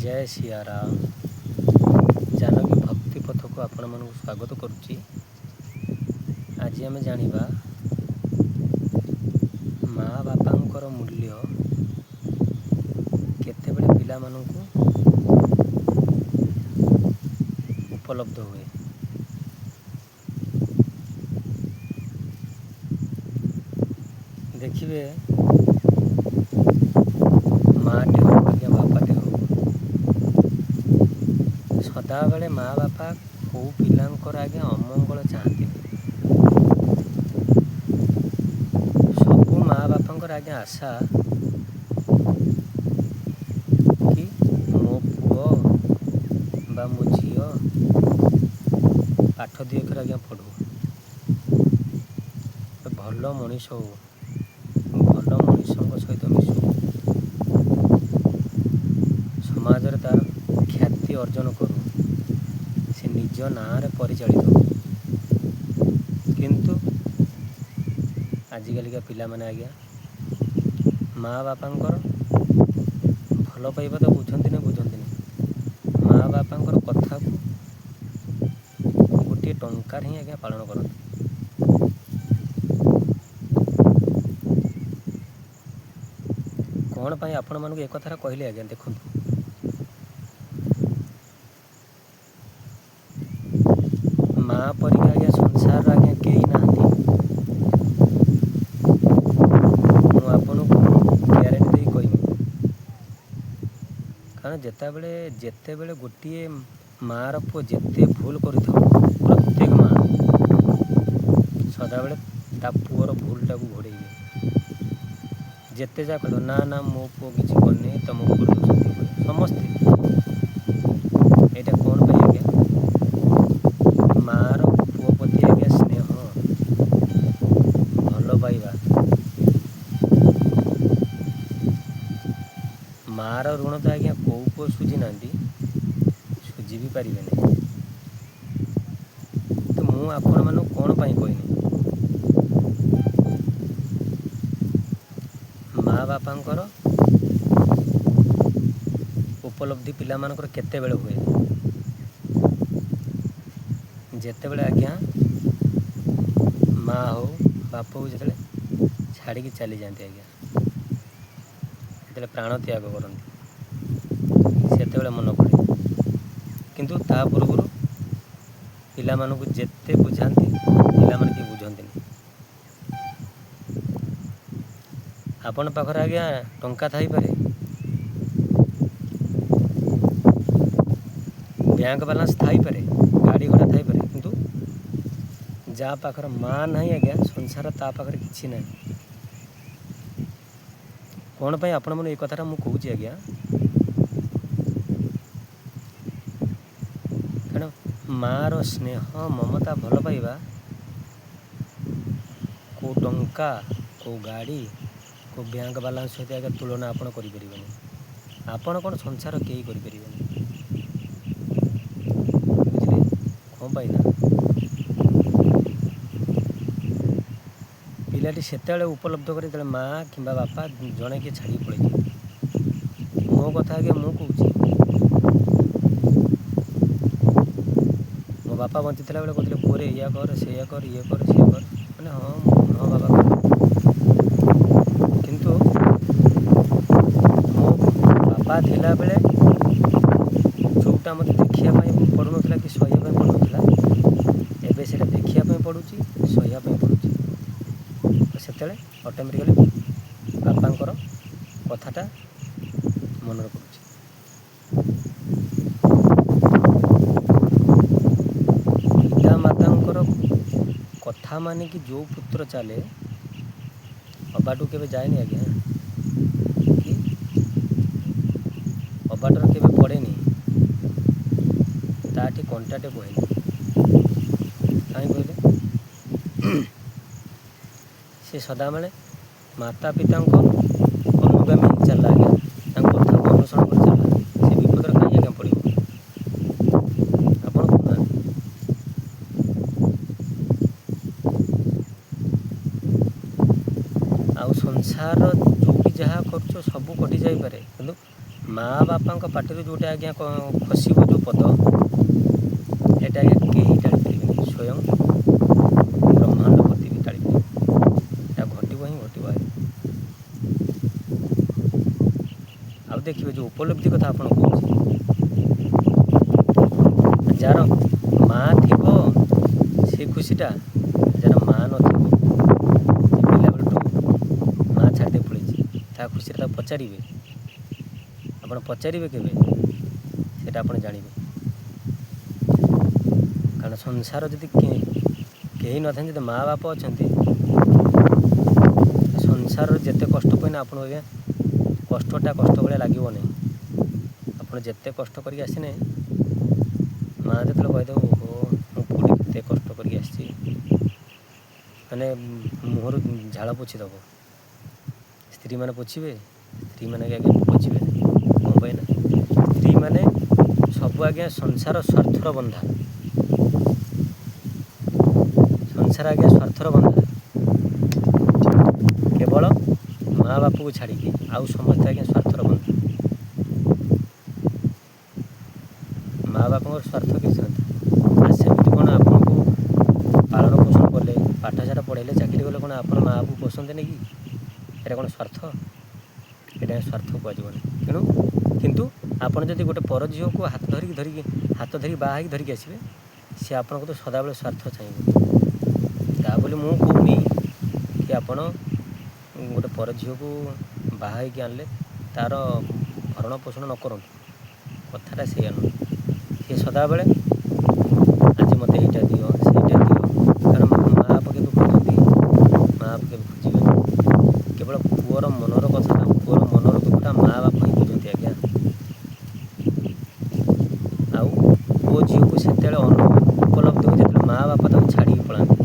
जय सियाराम। जानकी भक्ति पथ को आपण मन स्वागत करुच्ची। आज आम जानिबा माँ बापांकर मूल्य केतेबेले पिला माननकु उपलब्ध हुए। देखिए माँटे हो या बापाटे हो, सदाबले माँ बापा कौ पिलांकर आज्ञा अमंगल चाहती। सबू माँ बापांकर आज्ञा आशा कि मो पुओ बा मो झीओ पाठ दी अक्षर आज्ञा पढ़ू, भल मनीष हो, भल मनीषों सहित मिशु, समाज तार ख्याति अर्जन करू, से निज ना परिचालित हो। किंतु आजिकालिका पिला माने आज्ञा माँ बापांकर भल पाइबा तो बुझंती नहीं, माँ बापांकर कथा को गोटे टंकार ही आज्ञा पालन करते। कौन पाई आपण मानक एक कथार कहले आज्ञा देखु, माँ परिका आज्ञा संसार आज्ञा कई ना। ग्यारंटी दे कहमी, कारण जेतेबेले गोटे माँ पुओ जेते भूल कर प्रत्येक माँ सदाबले ता पुओर भूलटा को घोड़े जेते जा कह ना ना मो पुओ किसी करनी तुम पुओ समस्ते यहाँ कौन पाई आज्ञा माँ पुओ प्रति आज्ञा स्नेह भल पाइबा, माँ ऋण तो आज्ञा कौ पुओ सुझी ना सुझी भी पारे। तो मु आपण मानक कौन पाई कहनी, माँ बापांकर उपलब्धि पिला मानकर केते बेले हुए, जेतेबेले आज्ञा माँ हो बाप हो जिते छाड़ी चली जाती आज्ञा, जिते प्राण त्याग करती सेतेबेले मन पड़े। किंतु ता पूर्व पिला मानकु जेते बुझाती पिला माने कि बुझंती नहीं। आपण पाखर आज्ञा टंका थाई पारे, बैंक बालांस थाई पारे, गाड़ी घोड़ा थाई पारे, किंतु जा पाखर माँ नहीं आज्ञा संसार ता पाखर किछि नहीं। कौन पाई आपण मन एक कथाटा मु कहूची आज्ञा, कारण माँ रो स्नेह ममता भल पाइबा को टंका को गाड़ी को बैंक बालांस सहित आगे तुलना आपण करें। आपण कौन संसार कई करें बुझे कौन पाई ना पिलाटी सेते उपलब्ध कर माँ कि बापा जड़े किए छाड़ी पड़े। मो कथा आगे मु कहूँ मो बापा बंची बेले कहते पुरे या कर से कर ये कर सी कर मैंने हाँ हाँ बाबा किंतु मो बापा थिला बेले जोटा मत देखापी पड़ू ना कि सह्यापी पड़ू ना एवं से देखापी पड़ुची सह्यापी पड़ुची। से अटोमेटिकली बापांकर कथाटा मन पड़ुची। पिता मातांकर कथा माने कि जो पुत्र चले अबाटू केवे जाएनि आज्ञा कि अबाटर केवे पड़ेनि ताठी कंटाटे बहेनि कहीं कहले से सदाबले माता पिता अनुगामी चला आज्ञा कथा को अनुसरण कर चला से विपद कहीं आज्ञा पड़ो आप आउ संसार जो भी जहाँ कर सब कटि जापे कि माँ बापा ଆପଣଙ୍କ ପାଟିରୁ ଯେଉଁଟା ଆଜ୍ଞା ଖସିବ ଯେଉଁ ପଦ, ଏଇଟା ଆଜ୍ଞା କେହି ଟାଳିପାରିବେନି, ସ୍ୱୟଂ ବ୍ରହ୍ମାଣ୍ଡପତି ବି ଟାଳିପାରିବେ। ଏଇଟା ଘଟିବ ହିଁ ଘଟିବ ଆଜ୍ଞା। ଆଉ ଦେଖିବେ ଯେଉଁ ଉପଲବ୍ଧି କଥା ଆପଣ କହୁଛି, ଯାହାର ମା ଥିବ ସେ ଖୁସିଟା, ଯାହାର ମା ନଥିବ, ସେ ପିଲାବେଳଠୁ ମା ଛାଡ଼ିଦେଇ ପଳେଇଛି, ତା ଖୁସିରେ ତାକୁ ପଚାରିବେ? ଆପଣ ପଚାରିବେ କେବେ? ସେଇଟା ଆପଣ ଜାଣିବେ। କାରଣ ସଂସାର ଯଦି କେହି ନଥାନ୍ତି, ଯଦି ମା ବାପ ଅଛନ୍ତି, ସଂସାରରେ ଯେତେ କଷ୍ଟ ପାଇନା ଆପଣଙ୍କୁ ଆଜ୍ଞା କଷ୍ଟଟା କଷ୍ଟ ଭଳିଆ ଲାଗିବ ନାହିଁ। ଆପଣ ଯେତେ କଷ୍ଟ କରିକି ଆସିନେ, ମା ଯେତେବେଳେ କହିଦେବ ଓହୋ ମୁଁ ପୁଅଟି କେତେ କଷ୍ଟ କରିକି ଆସିଛି, ମାନେ ମୁହଁରୁ ଝାଳ ପୋଛିଦେବ। ସ୍ତ୍ରୀମାନେ ପୋଛିବେ? ସ୍ତ୍ରୀମାନେ ଆଜ୍ଞା ପୋଛିବେ ନାହିଁ। କ'ଣ ପାଇଁ ନା ସ୍ତ୍ରୀମାନେ ସବୁ ଆଜ୍ଞା ସଂସାର ସ୍ୱାର୍ଥର ବନ୍ଧା। ସଂସାର ଆଜ୍ଞା ସ୍ୱାର୍ଥର ବନ୍ଧା, କେବଳ ମା ବାପକୁ ଛାଡ଼ିକି ଆଉ ସମସ୍ତେ ଆଜ୍ଞା ସ୍ୱାର୍ଥର ବନ୍ଧା। ମା ବାପାଙ୍କର ସ୍ୱାର୍ଥ କିଛି ନଥାଏ। ଆଉ ସେମିତି କ'ଣ ଆପଣଙ୍କୁ ପାଳନ ପୋଷଣ କଲେ, ପାଠଶାଠ ପଢ଼େଇଲେ, ଚାକିରି କଲେ କ'ଣ ଆପଣ ମା ବାପକୁ ପୋଷନ୍ତେନି କି? ଏଇଟା କ'ଣ ସ୍ୱାର୍ଥ? ଏଇଟା ସ୍ୱାର୍ଥ କୁହାଯିବନି। କିନ୍ତୁ ଆପଣ ଯଦି ଗୋଟେ ପର ଝିଅକୁ ହାତ ଧରି ବାହା ହେଇକି ଧରିକି ଆସିବେ, ସିଏ ଆପଣଙ୍କୁ ତ ସଦାବେଳେ ସ୍ୱାର୍ଥ ଚାହିଁବ। ତା ବୋଲି ମୁଁ କହୁନି କି ଆପଣ ଗୋଟେ ପର ଝିଅକୁ ବାହା ହେଇକି ଆଣିଲେ ତା'ର ଭରଣ ପୋଷଣ ନ କରନ୍ତୁ, କଥାଟା ସେଇଆ ନୁହେଁ। ସିଏ ସଦାବେଳେ ଆଜି ମୋତେ ଏଇଟା ଦିଅ, ସେଇଟା ଦିଅ। କାରଣ ମା ବାପା କେବେ ଖୋଜନ୍ତି? ମା ବାପା କେବେ ଖୋଜିବେନି। କେବଳ ପୁଅର ମନର କଥାଟା, ପୁଅର ମନର ଦୁଃଖଟା ମା ବାପା ହିଁ ବୁଝନ୍ତି ଆଜ୍ଞା। ଆଉ ପୁଅ ଝିଅକୁ ସେତେବେଳେ ଉପଲବ୍ଧି ହୁଏ ଯେତେବେଳେ ମା ବାପା ତାକୁ ଛାଡ଼ିକି ପଳାନ୍ତି।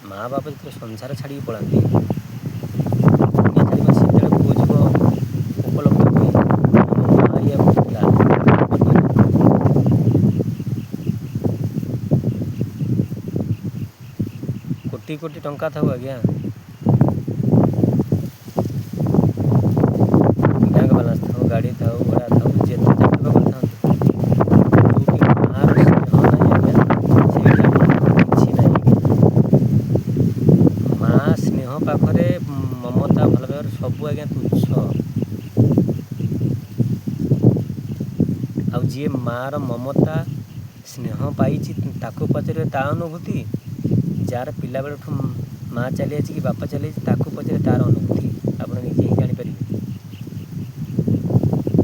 ମା ବାପା ଯେତେବେଳେ ସଂସାର ଛାଡ଼ିକି ପଳାନ୍ତି, ସେତେବେଳେ ପୁଅ ଝିଅ ଉପଲବ୍ଧ ହୁଏ ମୋ ମା ଇଏ ଥିଲା। କୋଟି କୋଟି ଟଙ୍କା ଥାଉ ଆଜ୍ଞା, ବ୍ୟାଙ୍କ ବାଲାନ୍ସ ଥାଉ, ଗାଡ଼ି ଥାଉ, ଘୋଡ଼ା ଥାଉ, ଯେତେ ଚାକିରି କରିଥାନ୍ତୁ, ଯେଉଁଠି ମାଆର ସ୍ନେହ ନାହିଁ ଆଜ୍ଞା, ସେଇଠି ଆପଣଙ୍କର କିଛି ନାହିଁ ଆଜ୍ଞା। ମା ସ୍ନେହ ପାଖରେ ମମତା ଭଲ ପାଇବାର ସବୁ ଆଜ୍ଞା ତୁଚ୍ଛ। ଆଉ ଯିଏ ମାଆର ମମତା ସ୍ନେହ ପାଇଛି ତାକୁ ପଚାରିବେ ତା ଅନୁଭୂତି, ଯାହାର ପିଲାବେଳଠୁ ମା ଚାଲିଯାଇଛି କି ବାପା ଚାଲିଯାଇଛି ତାକୁ ପଚାରିବେ ତା'ର ଅନୁଭୂତି। ଆପଣ ନିଜେ ହିଁ ଜାଣିପାରିବେ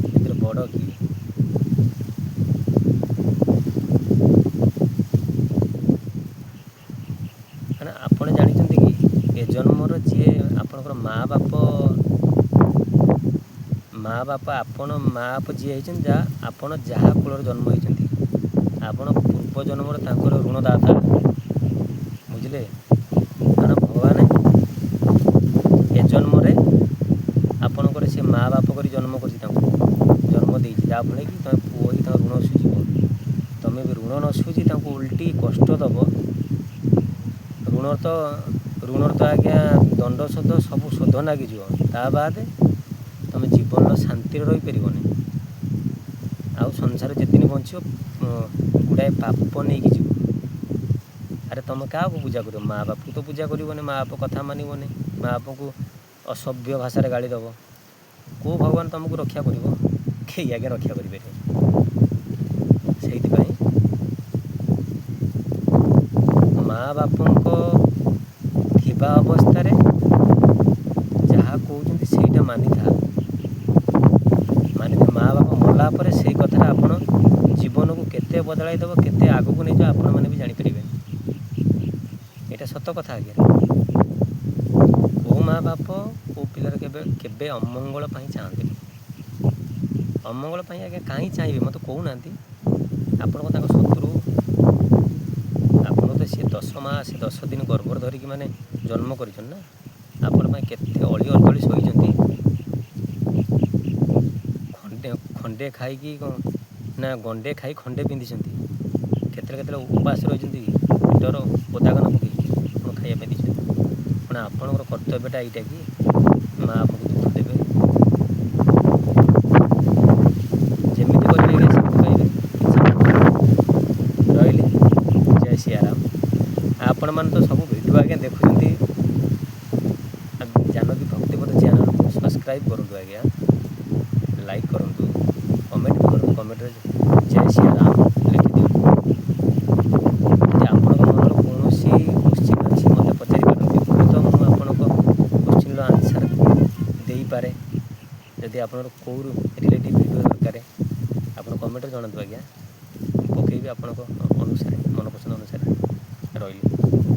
ଏଥିରେ ବଡ଼ କିଏ। ମାନେ ଆପଣ ଜାଣିଛନ୍ତି କି ଏ ଜନ୍ମର ଯିଏ ଆପଣଙ୍କର ମା ବାପ ଆପଣ ମା ବାପ ଯିଏ ହେଇଛନ୍ତି, ଆପଣ ଯାହା କୂଳରେ ଜନ୍ମ ହେଇଛନ୍ତି, ଆପଣ ପୂର୍ବ ଜନ୍ମରେ ତାଙ୍କର ଋଣଦାତା, ବୁଝିଲେ? କାରଣ ଭଗବାନ ଏ ଜନ୍ମରେ ଆପଣଙ୍କର ସେ ମା ବାପ କରି ଜନ୍ମ କରିଛି, ତାଙ୍କୁ ଜନ୍ମ ଦେଇଛି, ଯାହାଫଳରେ କି ତୁମେ ପୁଅ ହେଇକି ତାଙ୍କ ଋଣ ସୁଝିବ। ତୁମେ ବି ଋଣ ନ ସୁଝି ତାଙ୍କୁ ଓଲଟି କଷ୍ଟ ଦେବ। ଋଣର ତ ଆଜ୍ଞା ଦଣ୍ଡ ଶୋଧ ସବୁ ଶୋଧ ଲାଗିଯିବ। ତା ବାଦେ ତୁମେ ଜୀବନର ଶାନ୍ତିରେ ରହିପାରିବନି। ଆଉ ସଂସାର ଯେତେଦିନ ବଞ୍ଚିବ ଗୁଡ଼ାଏ ପାପ ନେଇକି ଯିବ। ଆରେ ତୁମେ କାହାକୁ ପୂଜା କରିବ? ମା ବାପକୁ ତ ପୂଜା କରିବନି, ମା ବାପ କଥା ମାନିବନି, ମା ବାପଙ୍କୁ ଅସଭ୍ୟ ଭାଷାରେ ଗାଳି ଦେବ। କେଉଁ ଭଗବାନ ତୁମକୁ ରକ୍ଷା କରିବ? କେହି ଆଜ୍ଞା ରକ୍ଷା କରିପାରିବେ। ସେଇଥିପାଇଁ ମା ବାପଙ୍କ ଥିବା ଅବସ୍ଥାରେ ଯାହା କହୁଛନ୍ତି ସେଇଟା ମାନିଥା। ମା ବାପା ମଲା ପରେ ସେଇ କଥାଟା ଆପଣ ଜୀବନକୁ କେତେ ବଦଳାଇ ଦେବ, କେତେ ଆଗକୁ ନେଇଯିବ ଆପଣମାନେ ବି ଜାଣିପାରିବେନି। ଏଇଟା ସତ କଥା ଆଜ୍ଞା। କେଉଁ ମା ବାପ କେଉଁ ପିଲାର କେବେ ଅମଙ୍ଗଳ ପାଇଁ ଚାହାନ୍ତିନି। ଅମଙ୍ଗଳ ପାଇଁ ଆଜ୍ଞା କାହିଁ ଚାହିଁବେ ମୋତେ କହୁନାହାନ୍ତି? ଆପଣଙ୍କ ତାଙ୍କ ଶତ୍ରୁ, ଆପଣ ତ ସିଏ 10 ମାସ 10 ଦିନ ଗର୍ଭରେ ଧରିକି ମାନେ ଜନ୍ମ କରିଛନ୍ତି ନା, ଆପଣ ପାଇଁ କେତେ ଅଳି ଅର୍ଦଳି ସହିଛନ୍ତି। ଖଣ୍ଡେ ଖାଇକି ନା ଗଣ୍ଡେ ଖାଇ ଖଣ୍ଡେ ପିନ୍ଧିଛନ୍ତି। କେତେବେଳେ ଉପାସ ରହିଛନ୍ତି, ପେଟର ପଦାଗନ ପକେଇକି ଆପଣ ଖାଇବା ପାଇଁ ଦେଇଛନ୍ତି। କ'ଣ ଆପଣଙ୍କର କର୍ତ୍ତବ୍ୟଟା ଏଇଟା କି? ମା ଆପଣଙ୍କୁ ଦୁଃଖ ଦେବେ। ଯେମିତି କରିବେ ଆଜ୍ଞା ସେମିତି ପାଇବେ, କିଛି ରହିଲି। ଜୟ ସିଆରାମ। ଆପଣମାନେ ତ ସବୁ ଭିଡ଼ିଓ ଆଜ୍ଞା ଦେଖୁଛନ୍ତି, ଜାନକୀ ଭକ୍ତିପଥ ଚ୍ୟାନେଲକୁ ସବସ୍କ୍ରାଇବ୍ କରନ୍ତୁ ଆଜ୍ଞା, ଲାଇକ୍ କରନ୍ତୁ, କମେଣ୍ଟ କରନ୍ତୁ, କମେଣ୍ଟରେ ଜୟ ସିଆରାମ ଲେଖିଦିଅନ୍ତୁ। ଯଦି ଆପଣଙ୍କ ମନର କୌଣସି କୋଶ୍ଚିନ୍ ଅଛି ମୋତେ ପଚାରିପାରନ୍ତି, ହୁଏତ ମୁଁ ଆପଣଙ୍କ କୋଶ୍ଚିନ୍ର ଆନ୍ସର୍ ଦେଇପାରେ। ଯଦି ଆପଣଙ୍କର କେଉଁ ରିଲେଟିଭ୍ ଭିଡ଼ିଓ ଦରକାର ଆପଣ କମେଣ୍ଟରେ ଜଣାନ୍ତୁ ଆଜ୍ଞା, ମୁଁ ପକାଇବି ଆପଣଙ୍କ ଅନୁସାରେ, ମନପସନ୍ଦ ଅନୁସାରେ। ରହିଲି।